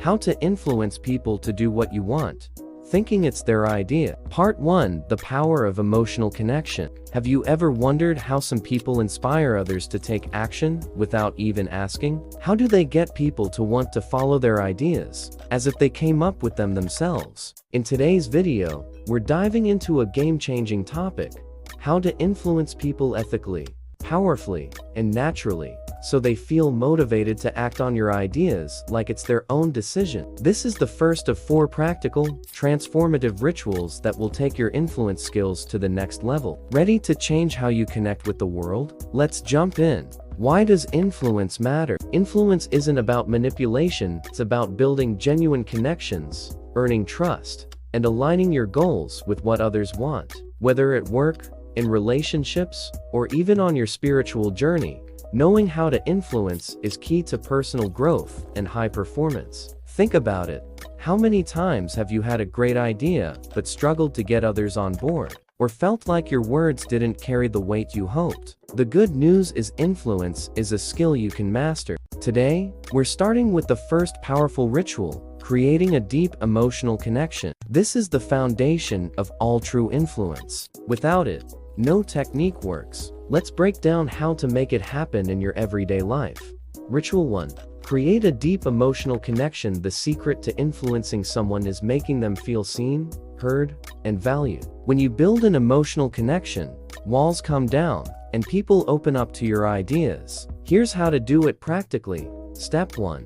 How to influence people to do what you want, thinking it's their idea. Part 1. The power of emotional connection. Have you ever wondered how some people inspire others to take action without even asking? How do they get people to want to follow their ideas, as if they came up with them themselves? In today's video, we're diving into a game-changing topic: how to influence people ethically, powerfully, and naturally, so they feel motivated to act on your ideas like it's their own decision. This is the first of 4 practical, transformative rituals that will take your influence skills to the next level. Ready to change how you connect with the world? Let's jump in. Why does influence matter? Influence isn't about manipulation, it's about building genuine connections, earning trust, and aligning your goals with what others want. Whether at work, in relationships, or even on your spiritual journey, knowing how to influence is key to personal growth and high performance. Think about it. How many times have you had a great idea but struggled to get others on board, or felt like your words didn't carry the weight you hoped? The good news is influence is a skill you can master. Today, we're starting with the first powerful ritual: creating a deep emotional connection. This is the foundation of all true influence. Without it, no technique works. Let's break down how to make it happen in your everyday life. Ritual 1. Create a deep emotional connection. The secret to influencing someone is making them feel seen, heard, and valued. When you build an emotional connection, walls come down, and people open up to your ideas. Here's how to do it practically. Step 1.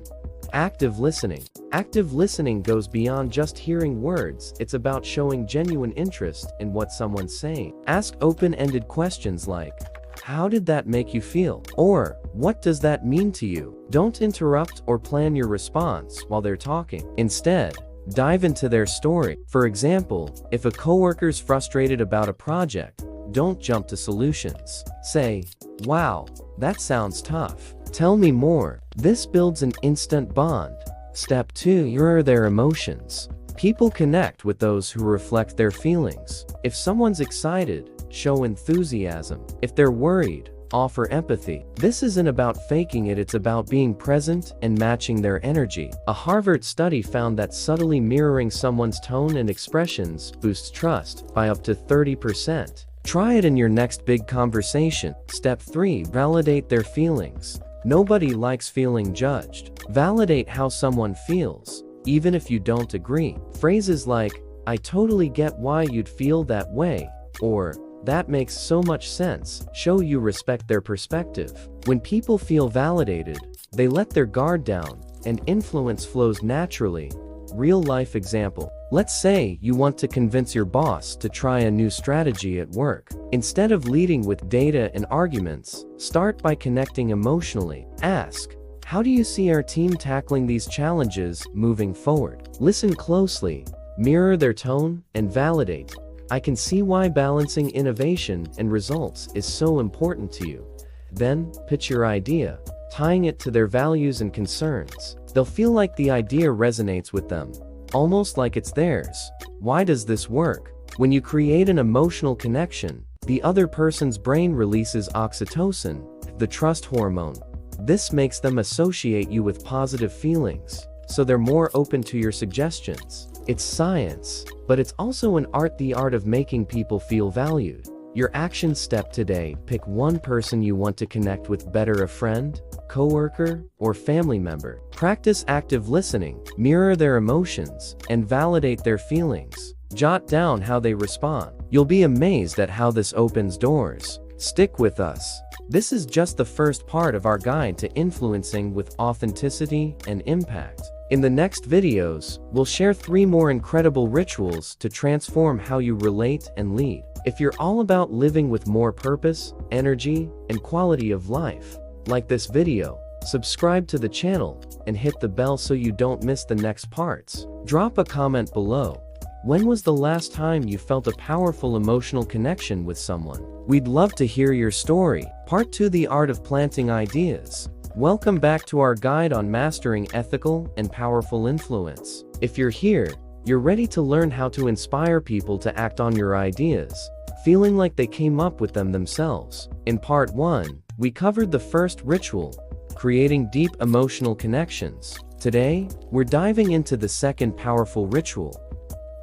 Active listening. Active listening goes beyond just hearing words. It's about showing genuine interest in what someone's saying. Ask open-ended questions like, "How did that make you feel?" Or, "What does that mean to you?" Don't interrupt or plan your response while they're talking. Instead, dive into their story. For example, if a coworker's frustrated about a project, don't jump to solutions. Say, "Wow, that sounds tough. Tell me more." This builds an instant bond. Step 2. Mirror their emotions. People connect with those who reflect their feelings. If someone's excited, show enthusiasm. If they're worried, offer empathy. This isn't about faking it, it's about being present and matching their energy. A Harvard study found that subtly mirroring someone's tone and expressions boosts trust by up to 30%. Try it in your next big conversation. Step 3. Validate their feelings. Nobody likes feeling judged. Validate how someone feels, even if you don't agree. Phrases like, "I totally get why you'd feel that way," or "That makes so much sense," show you respect their perspective. When people feel validated, they let their guard down, and influence flows naturally. Real-life example. Let's say you want to convince your boss to try a new strategy at work. Instead of leading with data and arguments, start by connecting emotionally. Ask, "How do you see our team tackling these challenges moving forward?" Listen closely, mirror their tone, and validate. "I can see why balancing innovation and results is so important to you." Then, pitch your idea, tying it to their values and concerns. They'll feel like the idea resonates with them, almost like it's theirs. Why does this work? When you create an emotional connection, the other person's brain releases oxytocin, the trust hormone. This makes them associate you with positive feelings, so they're more open to your suggestions. It's science, but it's also an art, the art of making people feel valued. Your action step today: pick one person you want to connect with, better a friend, coworker, or family member. Practice active listening, mirror their emotions, and validate their feelings. Jot down how they respond. You'll be amazed at how this opens doors. Stick with us. This is just the first part of our guide to influencing with authenticity and impact. In the next videos, we'll share 3 more incredible rituals to transform how you relate and lead. If you're all about living with more purpose, energy, and quality of life, like this video, subscribe to the channel, and hit the bell so you don't miss the next parts. Drop a comment below. When was the last time you felt a powerful emotional connection with someone? We'd love to hear your story. Part 2: The Art of Planting Ideas. Welcome back to our guide on mastering ethical and powerful influence. If you're here, you're ready to learn how to inspire people to act on your ideas, feeling like they came up with them themselves. In Part 1, we covered the first ritual: creating deep emotional connections. Today, we're diving into the second powerful ritual,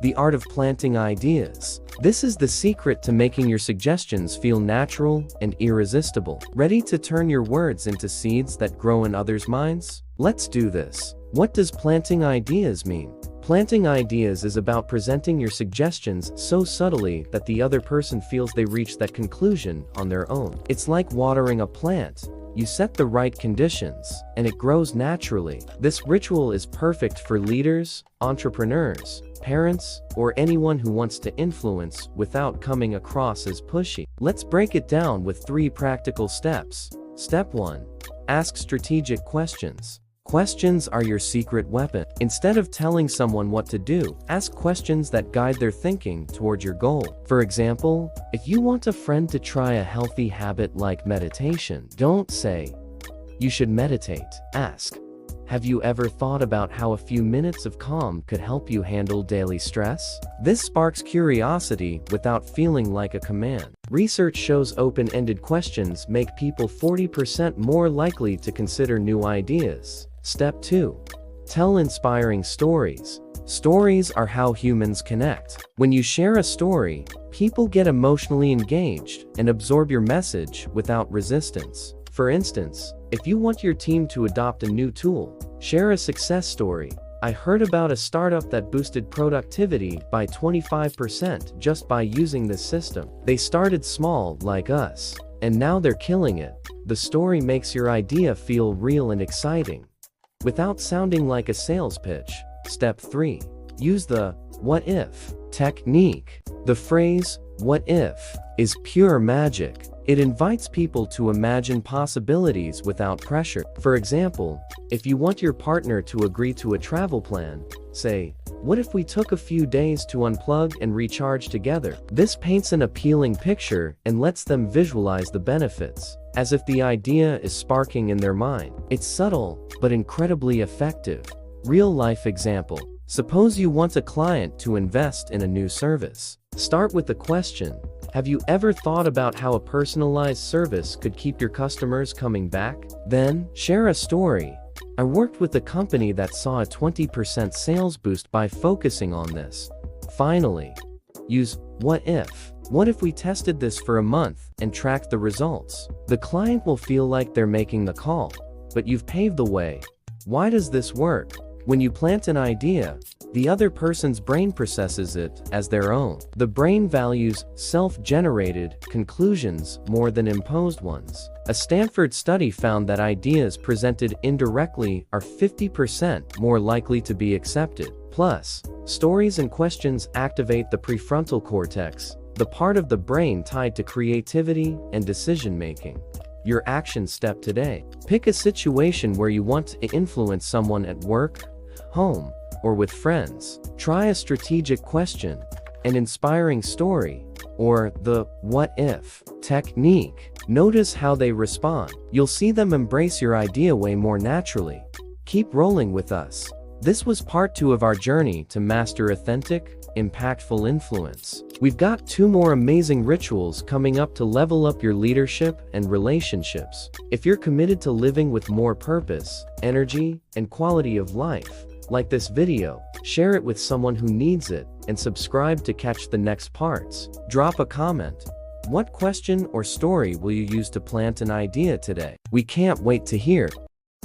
the art of planting ideas. This is the secret to making your suggestions feel natural and irresistible. Ready to turn your words into seeds that grow in others' minds? Let's do this. What does planting ideas mean? Planting ideas is about presenting your suggestions so subtly that the other person feels they reach that conclusion on their own. It's like watering a plant. You set the right conditions, and it grows naturally. This ritual is perfect for leaders, entrepreneurs, parents, or anyone who wants to influence without coming across as pushy. Let's break it down with 3 practical steps. Step 1. Ask strategic questions. Questions are your secret weapon. Instead of telling someone what to do, ask questions that guide their thinking toward your goal. For example, if you want a friend to try a healthy habit like meditation, don't say, "You should meditate." Ask, "Have you ever thought about how a few minutes of calm could help you handle daily stress?" This sparks curiosity without feeling like a command. Research shows open-ended questions make people 40% more likely to consider new ideas. Step 2. Tell inspiring stories. Stories are how humans connect. When you share a story, people get emotionally engaged and absorb your message without resistance. For instance, if you want your team to adopt a new tool, share a success story. "I heard about a startup that boosted productivity by 25% just by using this system. They started small, like us, and now they're killing it." The story makes your idea feel real and exciting, without sounding like a sales pitch. Step 3. Use the "what if" technique. The phrase, "what if," is pure magic. It invites people to imagine possibilities without pressure. For example, if you want your partner to agree to a travel plan, say, "What if we took a few days to unplug and recharge together?" This paints an appealing picture and lets them visualize the benefits, as if the idea is sparking in their mind. It's subtle, but incredibly effective. Real-life example. Suppose you want a client to invest in a new service. Start with the question, "Have you ever thought about how a personalized service could keep your customers coming back?" Then, share a story. "I worked with a company that saw a 20% sales boost by focusing on this." Finally, use "what if." What if we tested this for a month and tracked the results? The client will feel like they're making the call, but you've paved the way. Why does this work? When you plant an idea, the other person's brain processes it as their own. The brain values self-generated conclusions more than imposed ones. A Stanford study found that ideas presented indirectly are 50% more likely to be accepted. Plus, stories and questions activate the prefrontal cortex, the part of the brain tied to creativity and decision-making. Your action step today. Pick a situation where you want to influence someone at work, home, or with friends. Try a strategic question, an inspiring story, or the "what if" technique. Notice how they respond. You'll see them embrace your idea way more naturally. Keep rolling with us. This was part 2 of our journey to master authentic, impactful influence. We've got 2 more amazing rituals coming up to level up your leadership and relationships. If you're committed to living with more purpose, energy, and quality of life, like this video, share it with someone who needs it, and subscribe to catch the next parts. Drop a comment. What question or story will you use to plant an idea today? We can't wait to hear.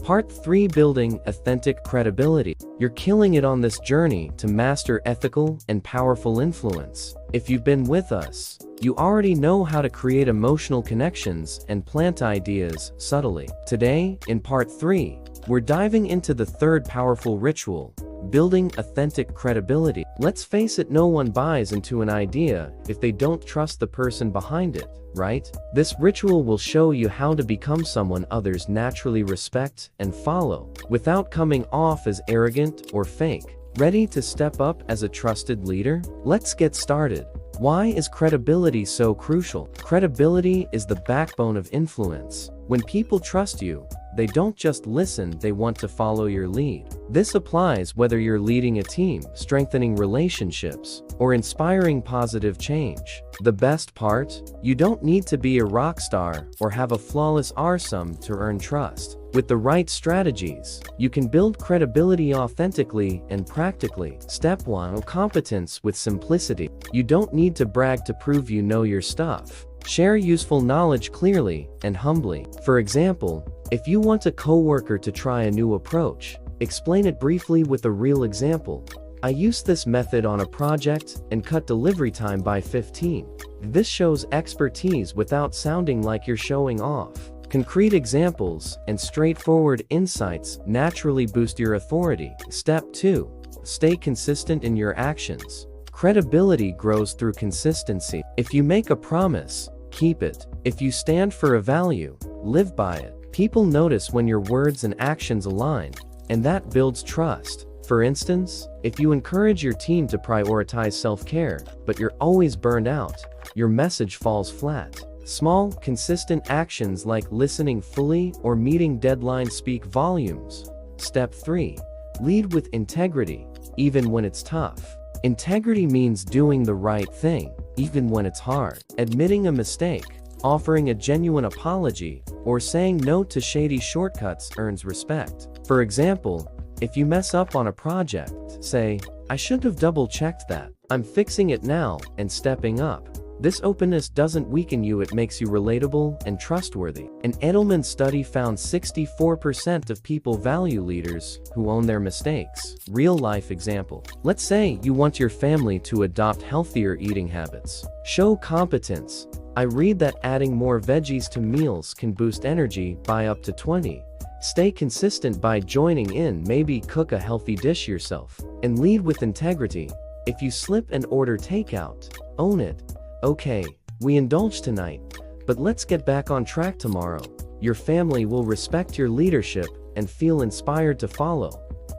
Part 3. Building authentic credibility. You're killing it on this journey to master ethical and powerful influence. If you've been with us, you already know how to create emotional connections and plant ideas subtly. Today, in Part 3, we're diving into the 3rd powerful ritual, building authentic credibility. Let's face it, no one buys into an idea if they don't trust the person behind it, right? This ritual will show you how to become someone others naturally respect and follow, without coming off as arrogant or fake. Ready to step up as a trusted leader? Let's get started. Why is credibility so crucial? Credibility is the backbone of influence. When people trust you, they don't just listen, they want to follow your lead. This applies whether you're leading a team, strengthening relationships, or inspiring positive change. The best part? You don't need to be a rock star or have a flawless arsum to earn trust. With the right strategies, you can build credibility authentically and practically. Step 1. Competence with simplicity. You don't need to brag to prove you know your stuff. Share useful knowledge clearly and humbly. For example, if you want a coworker to try a new approach, explain it briefly with a real example. I used this method on a project and cut delivery time by 15. This shows expertise without sounding like you're showing off. Concrete examples and straightforward insights naturally boost your authority. Step 2. Stay consistent in your actions. Credibility grows through consistency. If you make a promise, keep it. If you stand for a value, live by it. People notice when your words and actions align, and that builds trust. For instance, if you encourage your team to prioritize self-care, but you're always burned out, your message falls flat. Small, consistent actions like listening fully or meeting deadlines speak volumes. Step 3. Lead with integrity, even when it's tough. Integrity means doing the right thing, even when it's hard. Admitting a mistake, offering a genuine apology, or saying no to shady shortcuts earns respect. For example, if you mess up on a project, say, "I should have double-checked that. I'm fixing it now," and stepping up. This openness doesn't weaken you, it makes you relatable and trustworthy. An Edelman study found 64% of people value leaders who own their mistakes. Real-life example. Let's say you want your family to adopt healthier eating habits. Show competence. I read that adding more veggies to meals can boost energy by up to 20. Stay consistent by joining in, maybe cook a healthy dish yourself. And lead with integrity. If you slip and order takeout, own it. Okay, we indulged tonight, but let's get back on track tomorrow. Your family will respect your leadership and feel inspired to follow.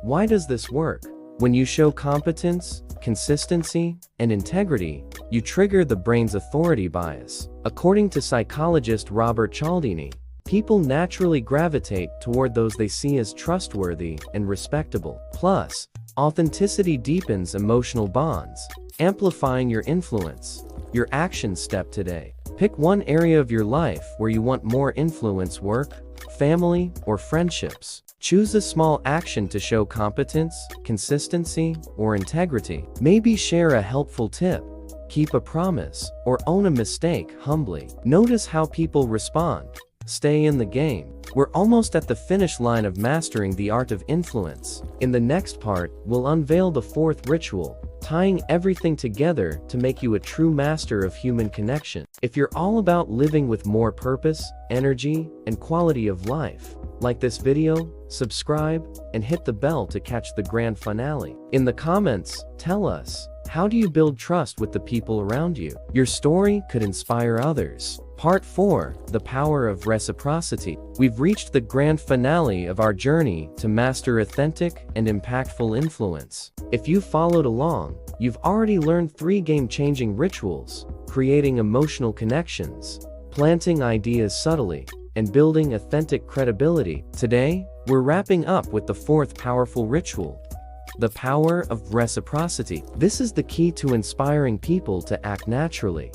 Why does this work? When you show competence, consistency, and integrity, you trigger the brain's authority bias. According to psychologist Robert Cialdini, people naturally gravitate toward those they see as trustworthy and respectable. Plus, authenticity deepens emotional bonds, amplifying your influence. Your action step today. Pick one area of your life where you want more influence: work, family, or friendships. Choose a small action to show competence, consistency, or integrity. Maybe share a helpful tip, keep a promise, or own a mistake humbly. Notice how people respond. Stay in the game. We're almost at the finish line of mastering the art of influence. In the next part, we'll unveil the fourth ritual, tying everything together to make you a true master of human connection. If you're all about living with more purpose, energy, and quality of life, like this video, subscribe, and hit the bell to catch the grand finale. In the comments, tell us, how do you build trust with the people around you? Your story could inspire others. Part 4, The Power of Reciprocity. We've reached the grand finale of our journey to master authentic and impactful influence. If you followed along, you've already learned 3 game-changing rituals: creating emotional connections, planting ideas subtly, and building authentic credibility. Today, we're wrapping up with the 4th powerful ritual: the power of reciprocity. This is the key to inspiring people to act naturally,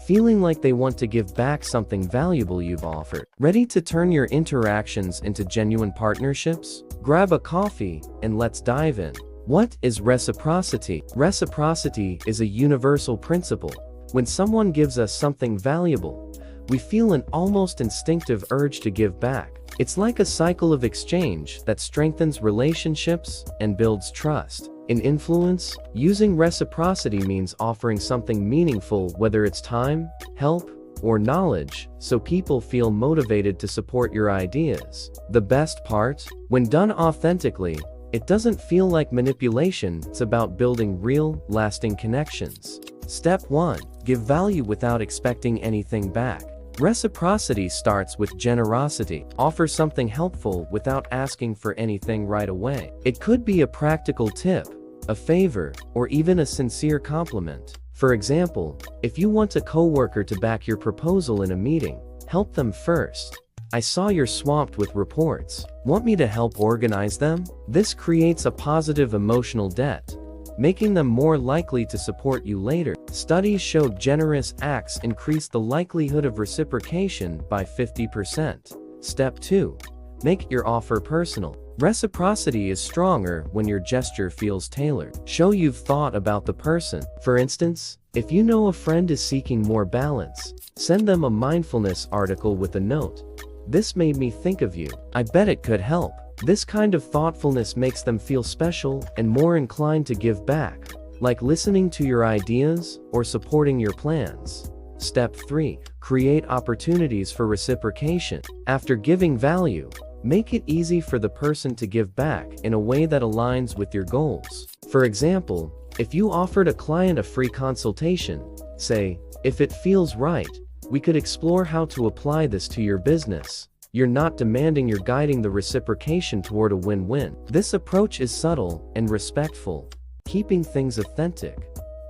feeling like they want to give back something valuable you've offered. Ready to turn your interactions into genuine partnerships? Grab a coffee and let's dive in. What is reciprocity? Reciprocity is a universal principle. When someone gives us something valuable, we feel an almost instinctive urge to give back. It's like a cycle of exchange that strengthens relationships and builds trust. In influence, using reciprocity means offering something meaningful, whether it's time, help, or knowledge, so people feel motivated to support your ideas. The best part? When done authentically, it doesn't feel like manipulation, it's about building real, lasting connections. Step 1. Give value without expecting anything back. Reciprocity starts with generosity. Offer something helpful without asking for anything right away. It could be a practical tip, a favor, or even a sincere compliment. For example, if you want a coworker to back your proposal in a meeting, help them first. I saw you're swamped with reports. Want me to help organize them? This creates a positive emotional debt, making them more likely to support you later. Studies show generous acts increase the likelihood of reciprocation by 50%. Step 2. Make your offer personal. Reciprocity is stronger when your gesture feels tailored. Show you've thought about the person. For instance, if you know a friend is seeking more balance, send them a mindfulness article with a note. This made me think of you. I bet it could help. This kind of thoughtfulness makes them feel special and more inclined to give back, like listening to your ideas or supporting your plans. Step 3. Create opportunities for reciprocation. After giving value, make it easy for the person to give back in a way that aligns with your goals. For example, if you offered a client a free consultation, say, "If it feels right, we could explore how to apply this to your business." You're not demanding, you're guiding the reciprocation toward a win-win. This approach is subtle and respectful, keeping things authentic.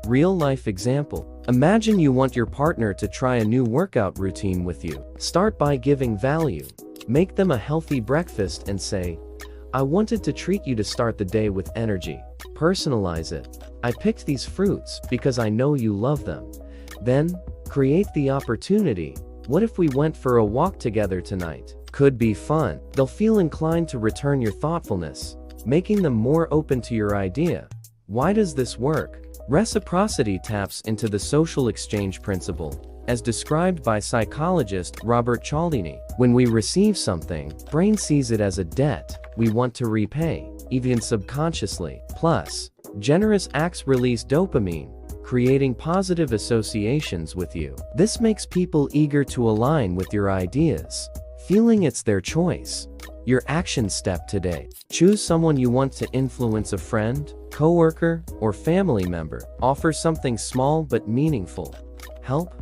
Real-life example. Imagine you want your partner to try a new workout routine with you. Start by giving value. Make them a healthy breakfast and say, "I wanted to treat you to start the day with energy." Personalize it. "I picked these fruits because I know you love them." Then, create the opportunity. "What if we went for a walk together tonight? Could be fun." They'll feel inclined to return your thoughtfulness, making them more open to your idea. Why does this work? Reciprocity taps into the social exchange principle, as described by psychologist Robert Cialdini. When we receive something, brain sees it as a debt we want to repay, even subconsciously. Plus, generous acts release dopamine, creating positive associations with you. This makes people eager to align with your ideas, feeling it's their choice. Your action step today. Choose someone you want to influence: a friend, coworker, or family member. Offer something small but meaningful. Help,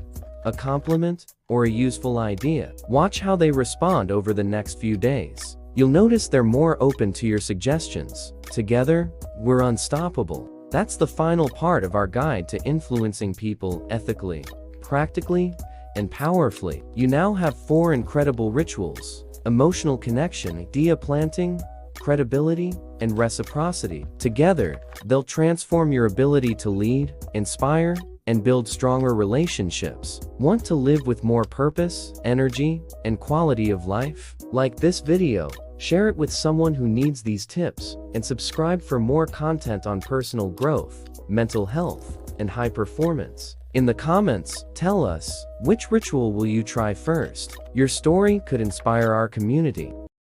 a compliment, or a useful idea. Watch how they respond over the next few days. You'll notice they're more open to your suggestions. Together, we're unstoppable. That's the final part of our guide to influencing people ethically, practically, and powerfully. You now have 4 incredible rituals: emotional connection, idea planting, credibility, and reciprocity. Together, they'll transform your ability to lead, inspire, and build stronger relationships. Want to live with more purpose, energy, and quality of life? Like this video, share it with someone who needs these tips, and subscribe for more content on personal growth, mental health, and high performance. In the comments, tell us, which ritual will you try first? Your story could inspire our community.